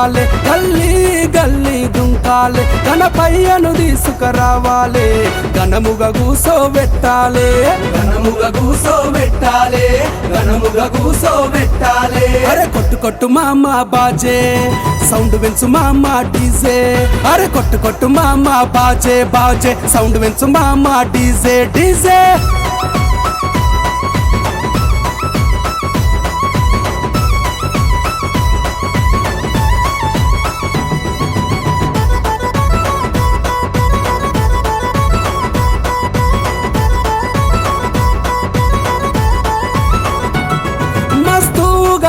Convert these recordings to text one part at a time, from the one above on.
పెట్టాలి, గల్లీ గల్లీ దుంకాలి, గణపయ్యను తీసుకురావాలి, ఘనముగా కూసోబెట్టాలి, ఘనముగా కూసోబెట్టాలి, ఘనముగా కూసోబెట్టాలి. అరే కొట్టు కొట్టు మామ బాజే, సౌండ్ పెంచు మామ డీజే, అరే కొట్టు కొట్టు మామ బాజే బాజే, సౌండ్ పెంచు మామ డీజే డీజే.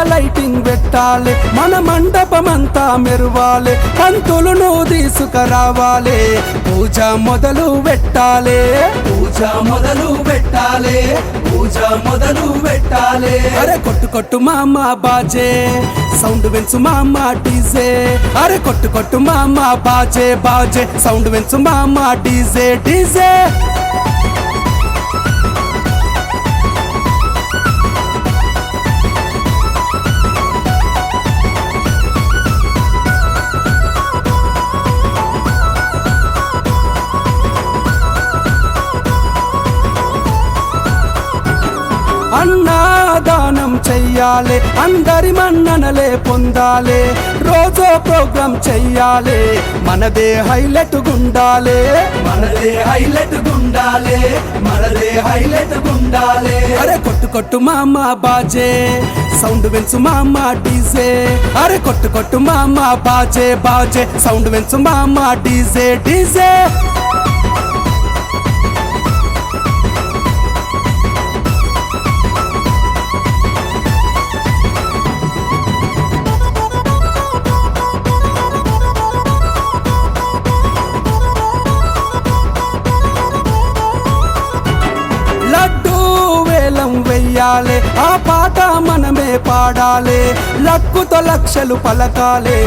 లైటింగ్ పెట్టాలి, మన మండపమంతా మెరువాలి, పంతులను తీసుకురావాలి, పూజ మొదలు పెట్టాలి, పూజ మొదలు పెట్టాలి, పూజ మొదలు పెట్టాలి. అరే కొట్టు కొట్టు మామ బాజే, సౌండ్ పెంచు మామ డీజే, అరే కొట్టు కొట్టు మామ బాజే బాజే, సౌండ్ పెంచు మామ డీజే డీజే. అన్నదానం చెయ్యాలి, అందరి మన్ననలే పొందాలి, రోజో ప్రోగ్రాం చెయ్యాలి, మనదే హైలైట్ గుండాలి, మనదే హైలైట్ గుండాలి, మనదే హైలైట్ గుండాలి. అరే కొట్టు కొట్టు మామ బాజే, సౌండ్ పెంచు మామ డీజే, అరే కొట్టు కొట్టు మామ బాజే బాజే, సౌండ్ పెంచు మామ డీజే డీజే. వెయ్యాలి, ఆ పాట మనమే పాడాలి, లక్కుతో లక్షలు పలకాలి,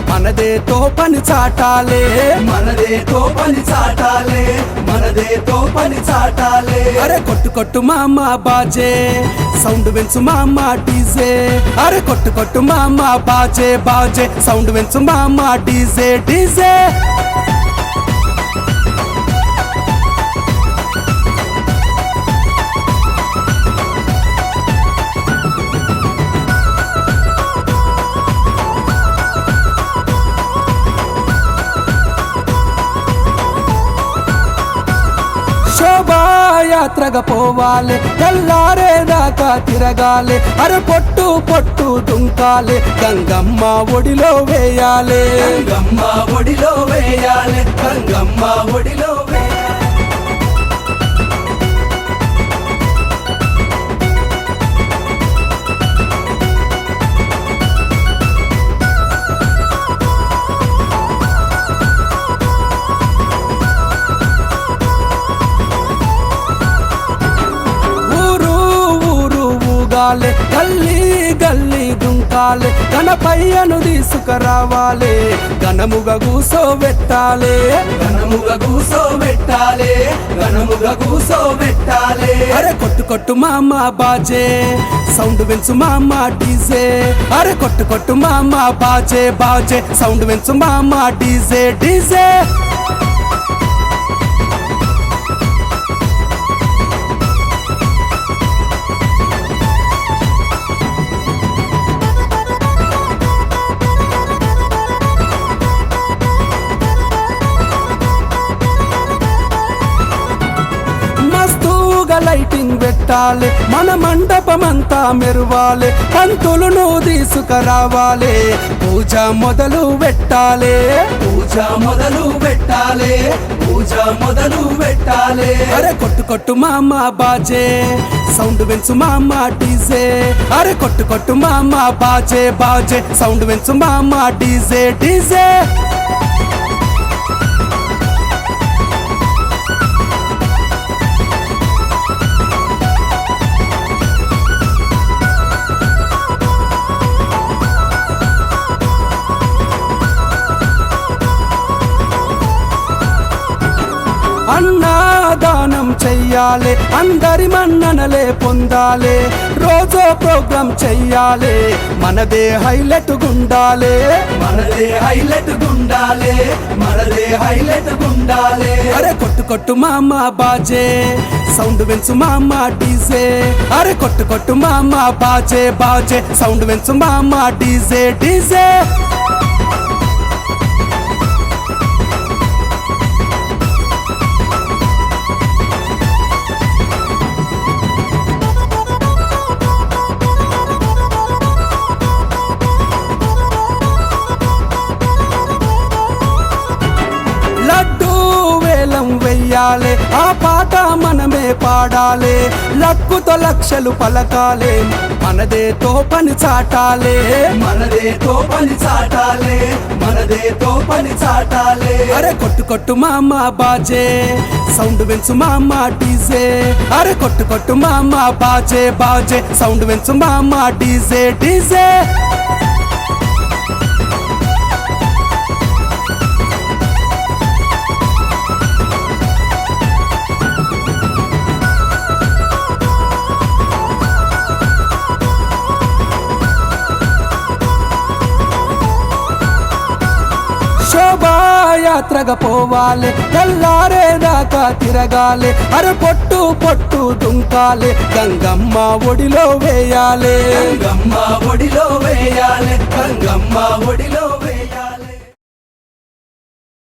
మనదే తో పని చాటాలి, మనదే తో పని చాటాలి, మనదే తో పని చాటాలి. అరే కొట్టు కొట్టు మామ బాజే, సౌండ్ పెంచు మామ డీజే, అరే కొట్టు కొట్టు మామ బాజే బాజే, సౌండ్ పెంచు మామ డీజే డీజే. శోభాయాత్రగా పోవాలి, తెల్లారేదాకా తిరగాలి, అరే పొట్టు పొట్టు దుంకాలి, గంగమ్మ ఒడిలో వేయాలి, గంగమ్మ ఒడిలో వేయాలి, గంగమ్మ ఒడిలో వేయాలి. గల్లీ గల్లీ దుంకాలి, గణపయ్యను తీసుకురావాలి, ఘనముగా కూసోబెట్టాలి, ఘనముగా కూసోబెట్టాలి, ఘనముగా కూసోబెట్టాలి. అరే కొట్టు కొట్టు మామ బాజే, సౌండ్ పెంచు మామ డీజే, అరే కొట్టు కొట్టు మామ బాజే బాజే, సౌండ్ పెంచు మామ డీజే డీజే. లైటింగ్ పెట్టాలి, మన మండపమంతా మెరువాలి, పంతులను తీసుకురావాలి, పూజ మొదలు పెట్టాలి, పూజ మొదలు పెట్టాలి, పూజ మొదలు పెట్టాలి. అరే కొట్టు కొట్టు మామ బాజే, సౌండ్ పెంచు మామ డీజే, అరే కొట్టు కొట్టు మామ బాజే బాజే, సౌండ్ పెంచు మామ డీజే డీజే. అన్నదానం చెయ్యాలి, చెయ్యాలి అందరి మన్ననలే పొందాలి రోజో ప్రోగ్రాం చెయ్యాలి మనదే హైలైట్ గుండాలి మనదే హైలైట్ గుండాలే మనదే హైలైట్ గుండాలే అరే కొట్టు కొట్టు మామ బాజే సౌండ్ వెంచు మామ డీజే అరే కొట్టు కొట్టు మామ బాజే బాజే సౌండ్ వెంచు మామ డీజే డీజే లడ్డు వేలం వెయ్యాలి ఆ పాట మనమే పాడాలి లక్కుతో లక్షలు పలకాలి మనదేతో పని చాటాలి మనదే తో పని చాటాలే మనదే తో పని చాటాలే అరే కొట్టు కొట్టు మామ బాజే సౌండ్ వెంచు మామ డీజే అరే కొట్టు కొట్టు మామ బాజే బాజే సౌండ్ వెంచు మామ డీజే డీజే శోభాయాత్రగా పోవాలి తెల్లారేదాకా తిరగాలి అరే పొట్టు పొట్టు దుంకాలి గంగమ్మ ఒడిలో వేయాలి గంగమ్మ ఒడిలో వేయాలి గంగమ్మ ఒడిలో